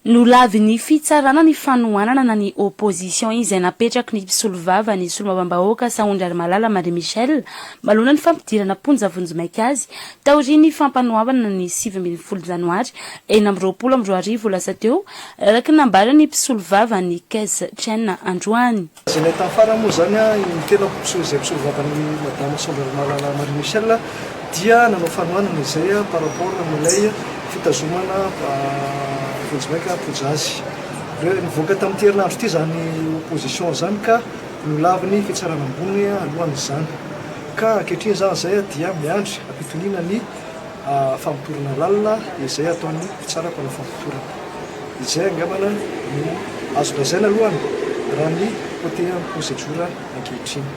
no lavy ny fitsarana ny fanohanana na ny opposition izay napetraky ny mpisolovava ny solomabambahoaka Saondry Malala Marie Michel malona ny fampidirana ponja vonjimaiky azy taoriny fampanoavana ny 7 janoary 2024 lasa teo araky nambara ny mpisolovava ny Kez Chen androany. Zay tafara moa zany ny tena mpisolovava ny madame Saondry Malala Marie Michel dia nanao fanohanana izay par rapport amin'ilay fitazomana vonjimaika ponja azy. Nivoaka tamin'ity herinandro ity zany opposition zany ka nolaviny fitsarana ambony alohan'izany. Ka ankehitriny zany zay dia miandry ampitonina ny fampitorana lalina izay ataon'ny fitsarako ny fampitorana. Izay angambana no azo lazaina alohany raha ny côté procédure ankehitriny.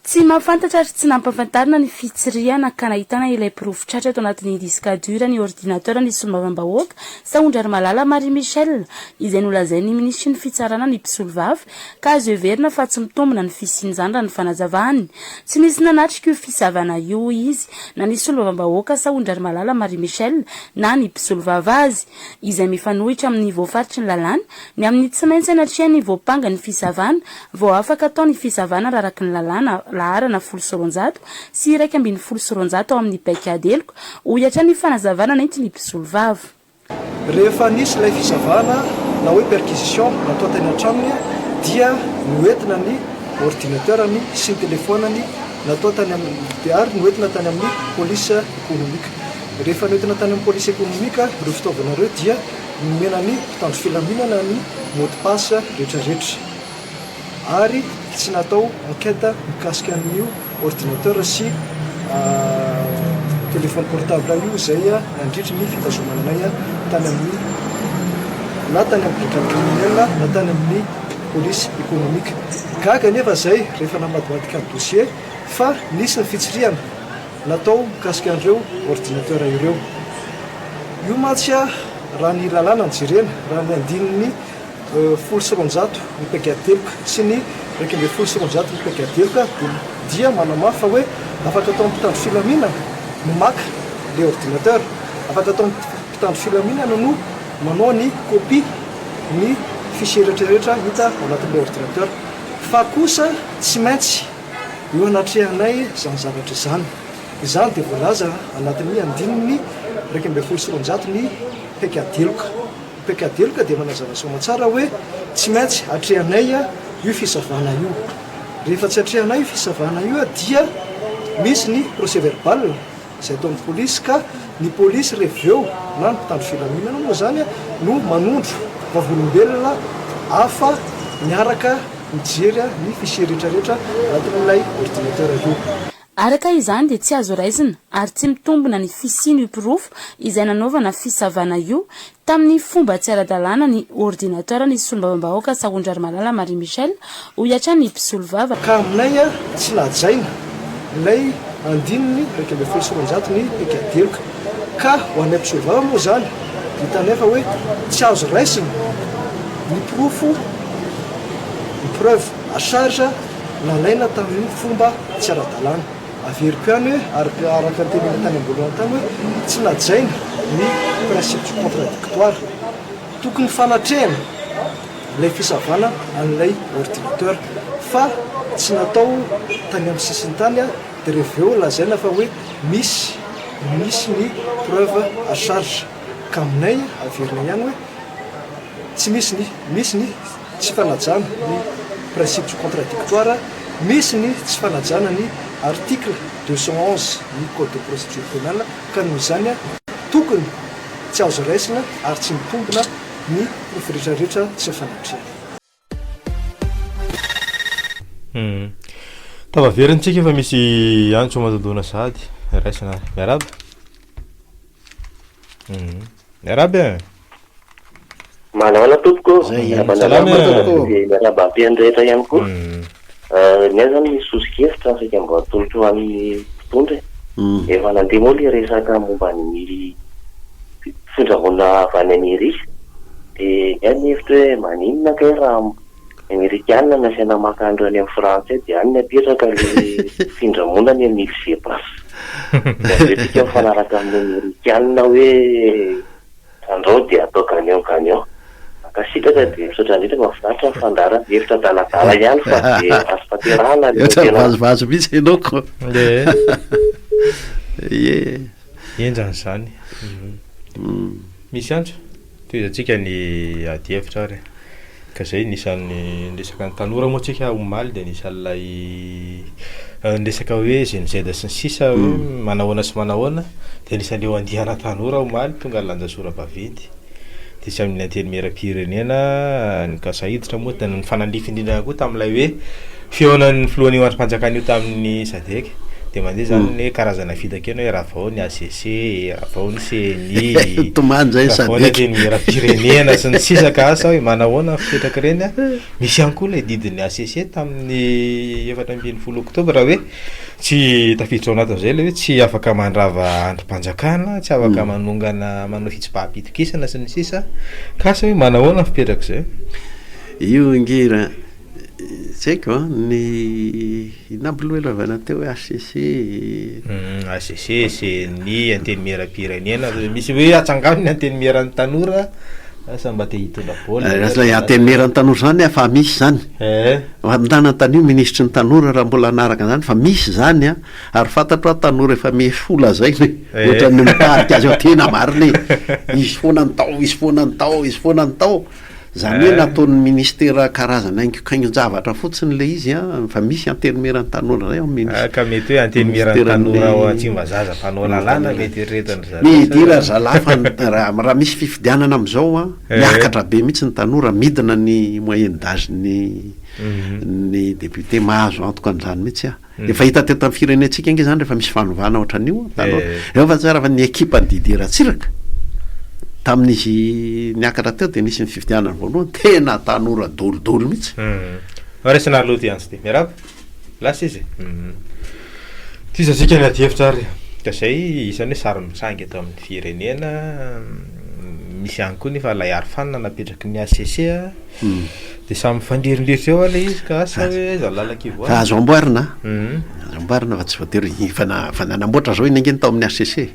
Tsy mahafantatra ary tsy nampafantarina ny fitsiriana ka nahitana ilay profitratra ato anatin'ny disque dur ny ordinateur ny solomabambahoaka Saondry Malala Marie Michel izay nolazainy ministry ny fitsarana ny mpisolovava ka azo heverina fa tsy mitombina ny fisian'izany raha ny fanazavany. Tsy nisy nanatrika io fisavana io izy na ny solomabambahoaka Saondry Malala Marie Michel na ny mpisolovava azy izay mifanohitra amin'ny voafaritry ny lalàna ny amin'ny tsy maintsy anatria ny voapanga ny fisavana vao afaka atao ny fisavana raha araky ny lalàna laharana 700 sy 1.700 ao amin'ny paikadeloko hoiatra ny fanazavana nenty ny mpisolovava. Rehefa nisy ilay fisavana na hoe perquisition natao teny an-tranony dia noentina ny ordinateurany sy ny telefonany natao tany amin'ny ary noentina tany amin'ny police économique. Rehefa noentina tany amin'ny police économique ireo fitaovanareo dia nomena ny mpitandro filaminana ny mot de passe rehetrarehetra ary tsy natao enquête mikasika an'io ordinateur sy téléphone portable io izay andritry ny fitazomananay tany amin'ny na tany amin'ny brigade criminelle na tany amin'ny police économique. Gaga nefa zay rehefa namadimadiky ny dossier fa nisy ny fitsiriana natao mikasika an'ireo ordinateur ireo. Io mantsy raha ny lalàna ny jerena raha ny andininy 700 ny paikadeloko sy ny 1.700 ny paikadeloko dia manamafy fa hoe afaka atao mpitandro filaminana no maka le ordinateur, afaka atao mpitandro filaminana no manao ny copie ny fichier rehetrarehetra hita ao anatin'le ordinateur. Fa kosa tsy maintsy eo anatrehanay zany zavatra izany. Izany dia voalaza anatin'ny andininy 1.700 ny paikadeloko. Paikadeloko dia manazava soamantsara hoe tsy maintsy atrehanay io fisavana io. Rehefa tsy atrehanay io fisavana io dia misy ny procès verbal izay ataon'ny polisy ka ny polisy reveo na ny mpitandro filaminana moa zany no manondro vavolombelona hafa miaraka mijery ny fichier rehetrarehetra anatin'ilay ordinateur io. Araka izany dia tsy azo raisina ary tsy mitombina ny fisiny pirofo izay nanaovana fisavana io tamin'ny fomba tsy ara-dalàna ny ordinateur ny solomabambahoaka Saondry Malala Marie Michel hoiatra ny mpisolovava. Ka aminay tsy lajaina ilay andininy 1.700 ny paikadeloko ka ho anay mpisolovava moa zany hitanefa hoe tsy azo raisina ny pirofo ny preuve à charge nalaina tamin'ny fomba tsy ara-dalàna. Averiko ihany hoe araka ny tenena tany ambolohany tany hoe tsy lajaina ny principe contradictoire. Tokony fanatrehana ilay fisavana an'ilay ordinateur fa tsy natao tany amin'ny sisiny tany dia reveo lazaina fa hoe misy ny preuve à charge. Ka aminay averina ihany hoe tsy misy ny tsy fanajana ny principe contradictoire, misy ny tsy fanajana ny article 211 ny code de procédure pénale ka noho izany tokony tsy azo raisina ary tsy mitombina ny profo rehetrarehetra tsy fanatrehana. Tavaveryntsika efa misy antso matodona sady raisina miaraba. Miaraba manana tompoko miaraba ampeny rehetra ihany koa. Ny zany misy sosokevitra saika mba atolotra amin'ny mpitondra efa nandeha moa le resaka momba ny findramona avy any Amerika dia any hevitra hoe maninona kay raha Amerikanina nasiana makandro any amin'ny Frantsay dia any napetraka le findramonany amin'ny Xepas. Dia mifanaraka amin'ny Amerikanina hoe andreo dia atao gagnon. dia misaotra indrindra mahafinaritra ny fandara hevitra daladala ihany fa dia azo faterahana vazovazo mihitsy ianaoko enjany zany misy andro toizatsika ny ady hevitra ary ka zay nisan'ny resaka ny tanora moa tsika omaly dia nisan'ilay resaka hoe zenizeda sy ny sisa hoe manahoana sy manahoana dia nisan'leo andihana tanora omaly tonga lanjasora baventy dia sy amin'ny anteny meram-pirenena ny kasahiditra moa da ny fanandrify indrindra koa tamin'ilay hoe fihaonan'ny filohan'io androm-panjakan'io tamin'ny sadek dia mandeha zany hoe karazana fitakena hoe raha vao ny ACC raha vao ny CNI tomany zay raha vao ny anteny meram-pirenena sy ny sisa ka asa hoe manahoana fipetraka ireny misy ihany koa ilay didin'ny ACC tamin'ny 14 oktobra hoe tsy tafiditra ao anatin'izay ilay hoe tsy afaka mandrava androm-panjakana tsy afaka manongana manao fitsim-pahapitokisana sy ny sisa ka asa hoe manahoana fipetraka izay io ngira tseko ny nampiloelavana teo hoe ACC CNI anteny meram-pirenena misy hoe atsanganony anteny meran'ny tanora asa mba te hitondra baolina lay anteny meran'ny tanora zany efa misy zany amintana tanio ministry ny tanora raha mbola anaraka zany fa misy zany ary fantatro a tanora efa mifola zay ohatra ny mitarika azy ao tena mariny izy foana ny tao izy foana ny tao izy foana ny tao zany hoe nataon'ny ministera karazana kaingon-javatra fotsiny le izy fa misy anteny meran'ny tanora zay ka mety hoe anteny meran'ny tanora ao Tsimbazaza mpanao lalàna mety eritreretany mety raha zalafa raha misy fifidianana am'izao miakatra be mihitsy ny tanora midina ny moyenne d'âge ny député mahazo antoka an'izany mihitsy efa hita teto amin'ny firenentsika inge zany rehefa misy fanovana ohatran'io tanora efa tsara fa ny ekipa ny Didier Ratsiraka tamin'izy niakatra teo dia nisy ny fifidianana voalohany tena tanora dolodolo mihitsy resana loty antsy dia miaraba lasa izy tisasika ny ady hevitra ary ka zay isan'ny hoe sary misangy eto amin'ny firenena misy ihany koa nefa lay arifanina napetraky ny ACC dia samy fandrerindreritra eo ilay izy ka asa hoe zalalakivoa fa azo amboarina azo amboarina fa tsy voatery fa nanamboatra zao iny angeny tao amin'ny ACC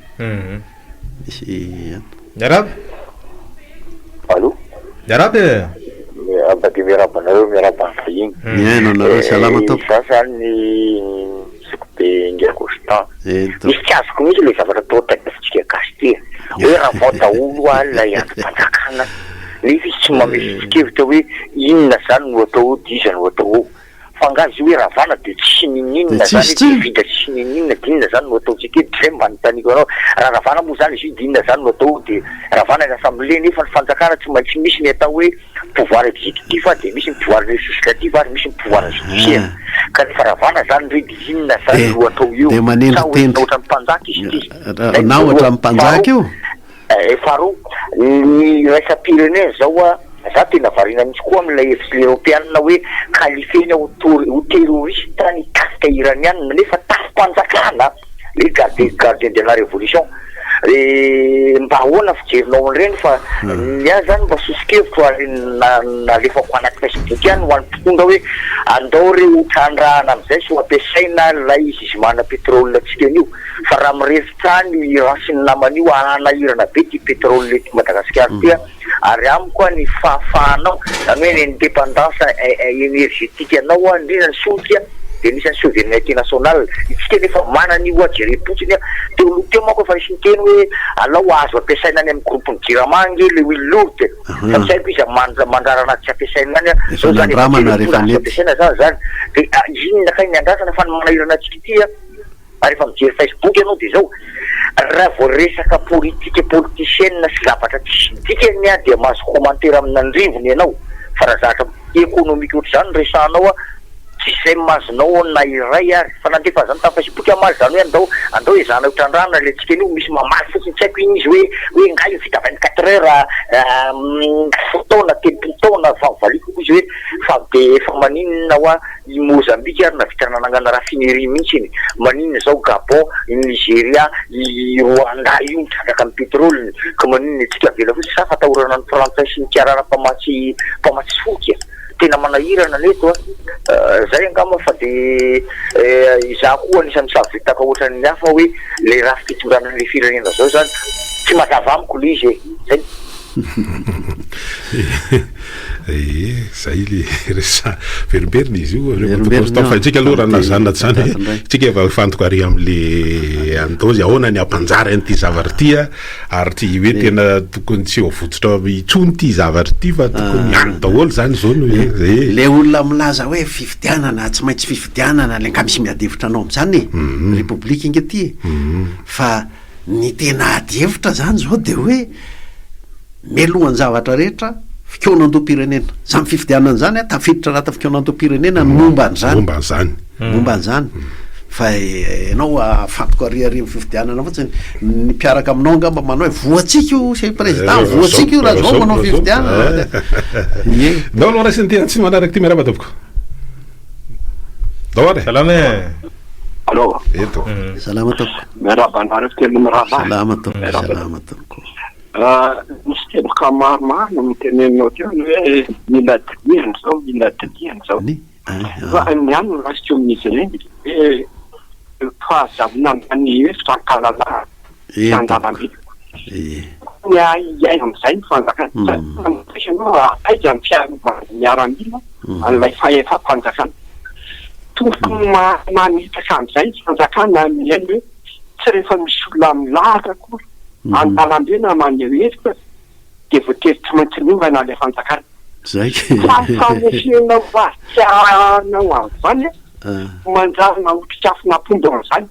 misy miaraba allo miaraba abady miarabanareo miaraba iny miaino anareo salama tompo za zany sikobe ngergostan misy tsy azoko mihitsy le zavatra tao tagasitsika gasy ty hoe raha vao daholo lay androm-panjakana nefa izy tsy mamesy fikevitra hoe inona zany no atao diza no atao fangazy hoe ravana dia tsy nininona zany vida tsy nininona dinona zany no atao tsika zay mba nitaniko anao raha ravana moa zany izy dinona zany no atao dia ravana ny assemblée nefa ny fanjakana tsy maintsy misy ny atao hoe pouvoir exécutif dia misy ny pouvoir législatif ary misy ny pouvoir judiciaire ka nefa ravana zany hoe dinona zany no atao io dia manendy tendry ohatra mpanjaka izy na ohatra mpanjaka io faharoa ny raisam-pirenena zao za tena varina mihitsy koa amin'ilay efisy l'européenne hoe qualifieny ho terroriste ny kasika iranianina nefa tafi-panjakana le gardien de la révolution mba ahoana fijerinao an'ireny fa nia zany mba sosikevitro ary nalefako anaty Facebook ihany ho an'ny mpitondra hoe andao reo trandrahana amin'izay so ampiasaina lay jugement pétrole atsika an'io fa raha mirefitra ny rasy ny naman'io anahirana be ty pétrole ty Madagasikara ty ary amiko ny fahafahanao zany hoe ny indépendance énergétique anao indrindra ny solika dia nisan'ny souveraineté nationale itsika nefa manan'io ajerim-potsiny teo aloha teo manko efa nisy niteny hoe alao azo ampiasaina any amin'ny groupe ny jiramangy le huile lourde fa tsy haiko izy mandrara anaty tsy ampiasaina any zao zany ampiasaina zany zany dia inona kay ny andrasana fa ny manahirana atsika ity ary efa mijery Facebook ianao dia zao raha vao resaka politique politicienne sy zavatra tsy dikany dia mahazo commentaire amin'ny andrivony ianao fa raha zavatra économique ohatr' zany resanao tsy izay mazonao na iray ary fa nandefa zany tamin'ny Facebook amazy zany hoe andao izana otrandrana le tsika an'io misy mamaly fotsiny tsy haiko iny izy hoe ngaio vita 24 heures fotoana telopolo taona valiko izy hoe fa be efa maninona hoa i Mozambique ary navita nanangana raffinerie mihitsy iny maninona zao Gabon i Nigeria i Rwanda io mitrandraka amin'ny pétrole ka maninona tsika avela fotsy sa fatahorana ny frantsay sy ny kiarana mpamatsy foky tena manahirana leto zay angamba fa dia izaho koa anisan'ny savitaka ohatran'ny hafa hoe le raha fitondranan'le firenena zao zany tsy mazava amiko le izy zay zay le resa verimberina izy io fa tsika aloha raha nazanat zany tsika efa fantoka ary am'le andozy ahoana ny ampanjara n'ity zavatra ty ary ty hoe tena tokony tsy vototra itsony ty zavatra ty fa tokony any daholo zany zao no le olona milaza hoe fifidianana tsy maintsy fifidianana le nga misy miadevitra anao am'zany republika inge ty fa ny tena adevitra zany zao de hoe melohany zavatra rehetra fikonan-dom-pirenena samy fifidianana zany tafiditra anata fikonan-dom-pirenena ny momba an'zany fa ianao afantoko ariary my fifidianana fotsiny ny mpiaraka aminao angamba manao hoe voatsika io se président voatsika io raha zao manao fifidianana dao aloha raisiny tena tsy manaraky ty miaraba topoko dao ary salame allo eto salama topoko miarabanareo telo mirava salama topoko misy teloka maromaro no mitenenao teo hoe mila diniany zao fa ny any rasiko amin'izy reny hoe fahazavina many hoe fitankalala andalambe ny iay am'izay ny fanjakana aiza ny miaramila an'ilay fahefa-panjakana tokony manitaka am'izay fanjakana miainy hoe tsy rehefa misy olona milahatra koa andalambe na manehohevitra de voatevitra maintsy miovana le fanjakana zay fanesena vatsianao am'zany manjary mahotrikafina pombo am'zany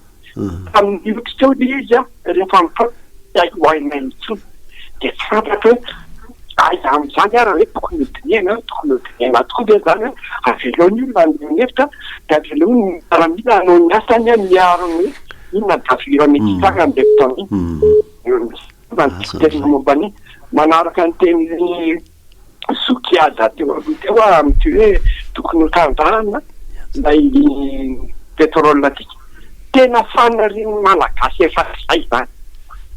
amin'ny otritseo le izy rehefa mifaiaiky hoainay mitsony de tsy fantatra hoe aiza am'zany ara hoe tokony hodiniana tokoa le zany avelony olona nehevitra de avelony miaramila anao ny asany miaro hoe inona davira metikaka am'le fotoany tena mombany manaraka ny teny sokiaza teo aloha teo amty hoe tokony hotandrana lay petrole atika tena fanariny malagasy efa zay zany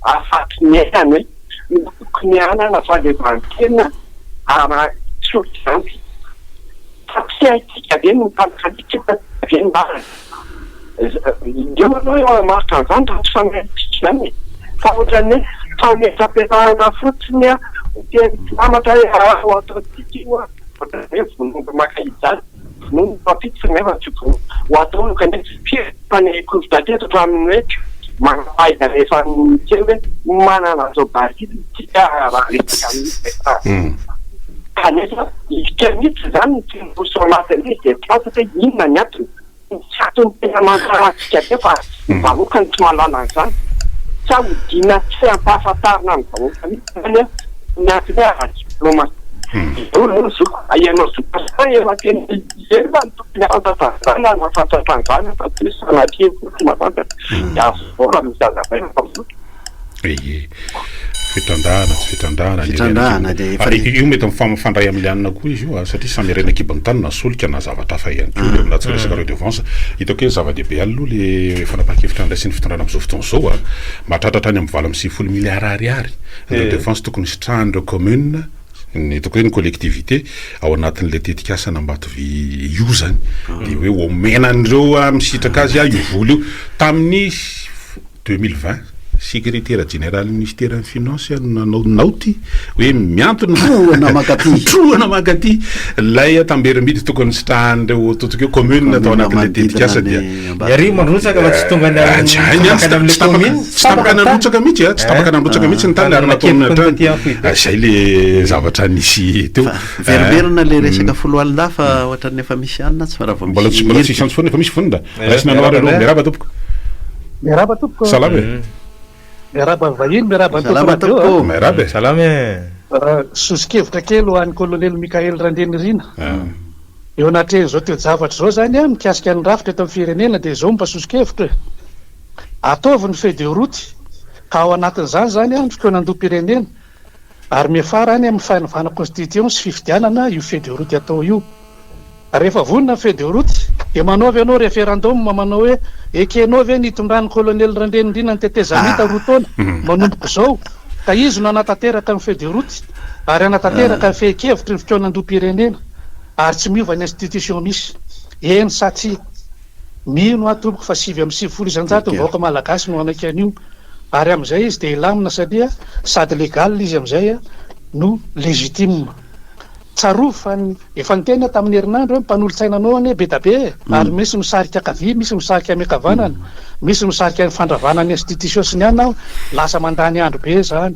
afaty miainy hoe tokony anana valevantena ara soky zany fa tsy aitika ve notankalitsika ve mbara eo aloha eo marika an'izany raha tsy fanaitika zany fa ohatrany hoe fametrapetrahana fotsiny amatra ho atao tika io hoe vonombo makaizany vonombo mapitsy nefa tsy ho atao kane fane kovidateto fa aminy hoe manapaiza rehefa tseo hoe manana zao barity tika raha resaka amin'ny kanefa ikamitsy zany tsy mbosoanaty de fantatra inona ny atony tsy atony tena mantaratsika te fa vahoaka ny tsy malala an'izany sa hodina tsy ampahafantarina amin'ny vahoaka zany ny atony hoe diplômaty olo zoko aianao zokasa efa tena ela ny tokony afantatazana mafantatra an'izany fa tsy sanaty fotsy mafantatra de azora mizazavaina fitandahana tsy fitandahana io mety mifandray amin'ny anina koa izy io satria samy rena kibony-tany na solika na zavatra hafa ihany koa na tsy resaka redevance hitako hoe zava-dehibe aloha le fanapaha-kevitra andraisy ny fitondrana amin'izao fotoana zao mahatratra tany amin'ny 60 milliards ariary ny redevance tokony sitrahan'ireo commune ny toko hoe ny collectivité ao anatin'le tetika asana Ambatovy io zany de hoe omenan'ireo misitraka azy io voly io tamin'ny 2020 secrétaire général ministère finance naoty hoe miantony troana makaty lay tamberimidy tokony sitrahan'ireo totoka hoe commune atao anatin'le tetika asa dia ary mandrotsaka fa tsy tonga tsy tapaka nandrotsaka mihitsy tsy tapaka nandrotsaka mihitsy ny tany ary nataony zay le zavatra nisy teo veriberina le resaka folo alina fa ohatran'ny efa misy anina tsy fa raha mbola tsy santy foana efa misy fonina raisina anao ary aloha miaraba tompoko salama miaraba vahiny miaraba nytokoradio miaraba salame sosikevitra kely ho an'ny colonel Mikael Randenirina eo anatreny zao teo zavatra zao zany mikasika ny rafitra eto amin'ny firenena de zao mmpasosikevitra ataovy ny feuille de route ka ao anatin'izany zany ny fikonan-dom-pirenena ary miafara any amin'ny fanavana constitution sy fifidianana io feuille de route atao io rehefa vonina ny feuille de route de manaovy ianao référendum manao hoe ekenao ve nitondrany colonel Randenirina ny tetezamita roa taona manomboko zao ka izy no anatateraka amin'ny feuille de route ary anatateraka ny fehi-kevitra ny fikonan-dom-pirenena ary tsy miova ny institution misy eny satria mino atomboko fa 750 vahoaka malagasy no anaiky an'io ary am'izay izy de ilamina satria sady legal izy am'izay no legitima tsaro fa efa nitena tamin'ny herinandro hoe mpanolontsainanao any be da be ary misy misarika akavia misy misarika miakavanana misy misarika ny fandravanany institution sy ny ana lasa mandany andro be zany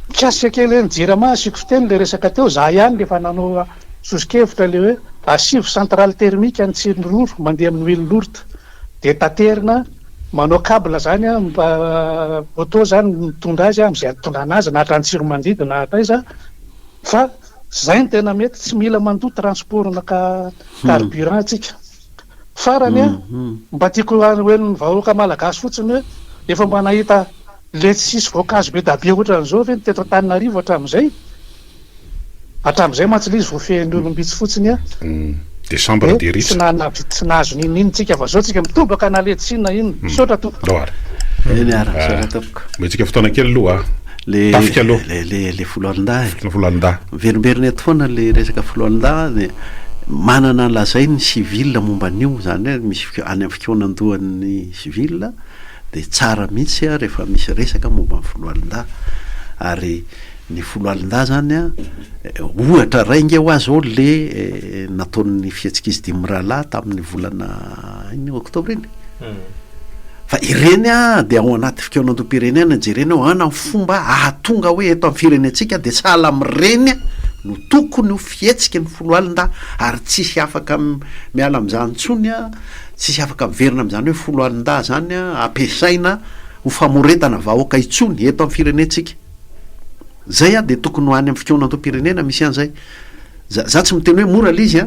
mikasika kely nijerama asiko fiteny le resaka teo za ihany lefa nanao sosikevitra le hoe asivo centrale thermique any Tsiniroro mandeha amin'ny huile lourde de taterina manao câble zany auto zany mitondra azy am'izay tondrana azy na hatrany Tsiromandidy na hataiza fa zay ny tena mety tsy mila mandoa transport na carburant atsika farany mba tiako hoe ny vahoaka malagasy fotsiny hoe efa mba nahita le tsisy voankazo be da be ohatran'izao ve teto Antananarivo hatramin'izay matsilisy voafehin'ny olombitsy fotsiny décembre de riche tsy nahazo nininy tsika fa zao tsika mitobaka na leditsina iny misaotra tompoko mba tsika fotoana kely aloha tafika aloha le foloalinda verimberin'ny eto foana le resaka foloalinda de manana lazay ny civil momba an'io zany hoe misy any amin'ny fikonan-dohan'ny civil de tsara mihitsy rehefa misy resaka momba ny foloalinda ary ny foloalinda zany ohatra rainga ho azy ao le nataon'ny fihetsikizy Dimrala tamin'ny volana iny oktobra iny fa ireny de ao anaty fikonan-doam-pirenena jereny ao ana fomba ahatonga hoe eto amin'ny firenetsika de sahala amin'ireny no tokony ho fihetsika ny foloalinda ary tsisy afaka miala amin'izany ntsony tsisy afaka miverina amin'izany hoe foloalinda zany ampiasaina ho famoretana vahoaka itsony eto amin'ny firenetsika zay de tokony ho any amin'ny fikonan-doam-pirenena misy an'izay za tsy miteny hoe mora le izy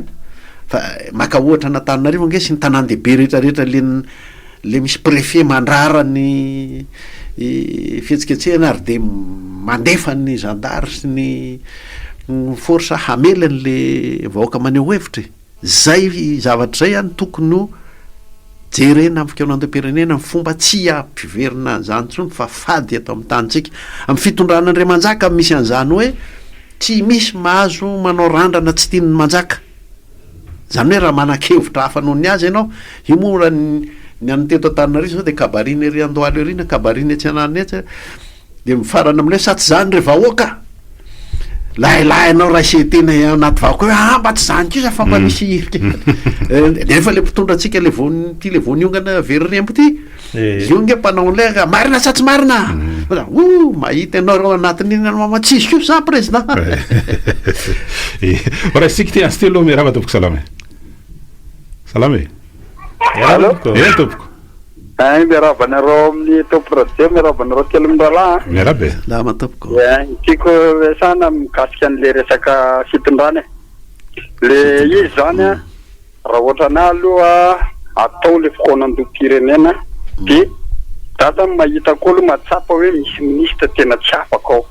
fa maka ohatra n'Antananarivo nge sy ny tanàn-dehibe rehetrarehetra le misy préfet mandrara ny fihetsiketsehana ary de mandefa ny gendarme sy ny force hamelany le vahoaka maneho hevitra zay zavatra zay any tokony ho jerena amin'ny fikonan-doam-pirenena ny fomba tsy ampiverina zany ntsony fa fady eto amin'ny tanitsika amin'ny fitondranan'Andray Manjaka misy an'izany hoe tsy misy mahazo manao randrana tsy tian'ny manjaka zany hoe raha manan-kevitra hafa noho ny azy ianao io moa ny any teto Antananarivo zao de kabariny ery Andohalo ery na kabariny etsy anany etsy de mifarana amin'le satsy zany re vahoaka lahilahy anao raha isetena anaty vahoaka hoe mba tsy zany kosa fa mba misy irika nefa le mpitondra antsika le voaniongana verirempo ty io nge mpanao an'le marina sa tsy marina mahita ianao reo anatin'iny mamatsisy ko sa président raha sika ty ansy ty aloha miarahaba tompoko salame tompoko miarabanareo amin'ny tompo radio miarabanareo kely mindrala miarabe lama tompoko tiako resana mikasika an'le resaka fitondrana le izy zany raha ohatra na aloha atao le fikonan-doam-pirenena de data mahita kolo matsapa hoe misy ministra tena tsy afaka ao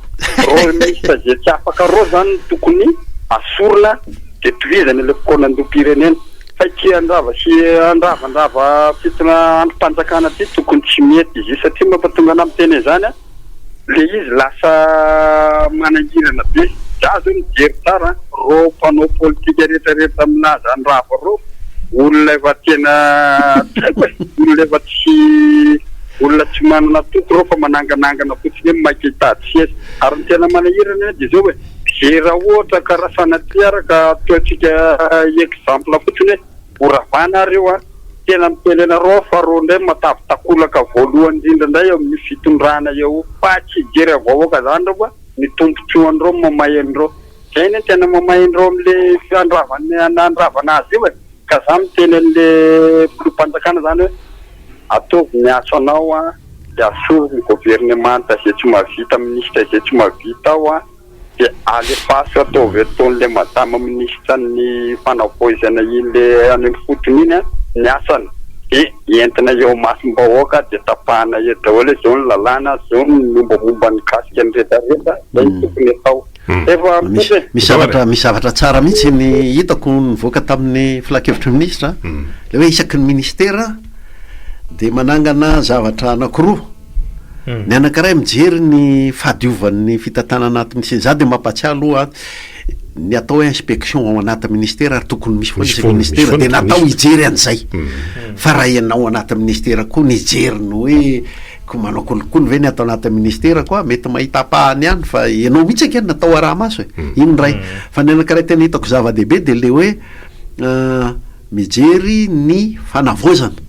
ro ministra zay tsy afaka ro zany tokony asorona de tohizany le fikonan-doam-pirenena fa ty andrava fitona androm-panjakana ty tokony tsy mety izy satria mampatonga ana miteny zany le izy lasa manangirana be za zao mijery tsara ro mpanao politika rehetrarehetra aminazy andrava ro olona efa tena olona efa olona tsy manana toko ro fa mananganangana fotsiny hoe maikitady sesy ary ny tena manahirana de zao hoe ze raha ohatra karasana ty araka ataotsika exemple fotsiny hoe oravana reo tena mipelena ro fa ro ndray matavy takolaka voalohany indrindra ndray amin'ny fitondrana eo fa tsy jery avahoaka zany reo ny tombontsoandreo mamahendreo zay ny tena mamahendreo am'le andravana azy io ka za miteny an'le filopanjakana zany hoe ataovy miaso anao de asovy ny gouvernemanta zay tsy mavita ministra zay tsy mavita ao de alefaso ataovy ataon'le madama ministra ny fanavoizana iny le any fotony iny ny asany de entina eo masom-bahoaka de tapahana eo daholo zao ny lalàna zao ny mombamomba ny kasika ny rehetrarehetra zay tokony atao efa misy zavatra tsara mihitsy ny hitako nivoaka tamin'ny filakevitry ministra le hoe isaky ny ministera de manangana zavatra anankiroa ny anankiray mijery ny fahadiovan'ny fitatana anatin'ny za de mampatsiahy aloha ny atao hoe inspection ao anaty ministera ary tokony misy foana ministera de natao hijery an'izay fa raha ianao anaty ministera koa nijery ny hoe ko manao kolokolo ve ny atao anatin'ny ministera koa mety mahitapahany ihany fa ianao mihitsy ankeny natao arahamaso iny ray fa ny anankiray tena hitako zava-dehibe de le hoe mijery ny fanavozana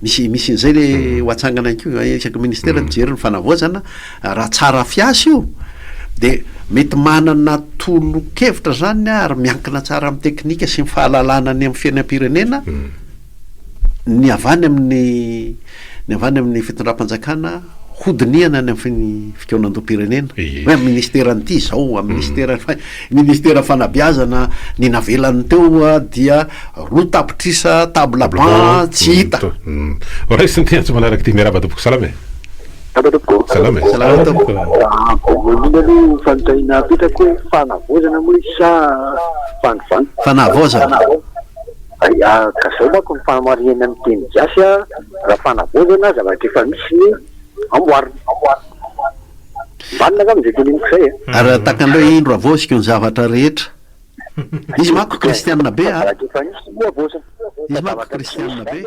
misy n'izay le hoatsangana anko isaky ministera mijery ny fanavozana raha tsara fiasy io de mety manana tolo-kevitra zany ary miankina tsara amin'ny teknika sy ny fahalalana ny amin'ny fiainam-pirenena ny avany amin'ny fitondram-panjakana hodiniana any amin'ny fikaonandom-pirenena hoe amin'ny ministeran'ity zao amin'ny ministera fanabiazana ny navelany teo dia roa tapitrisa table ban tsy hita raisyntiatsy manaraky ty miaraba tompoko salame salame alo fanontahina apitako hoe fanavozana moa sa fanavozana ka zao manko ny fahamariana ny teny gasy a raha fanavozana zavatra efa misy ny amboarina mbanina ka amizay teneniko zay ary takan'ireo indro avosika ny zavatra rehetra izy manko kristianina be efa misy moa avozana izy manko kristianina be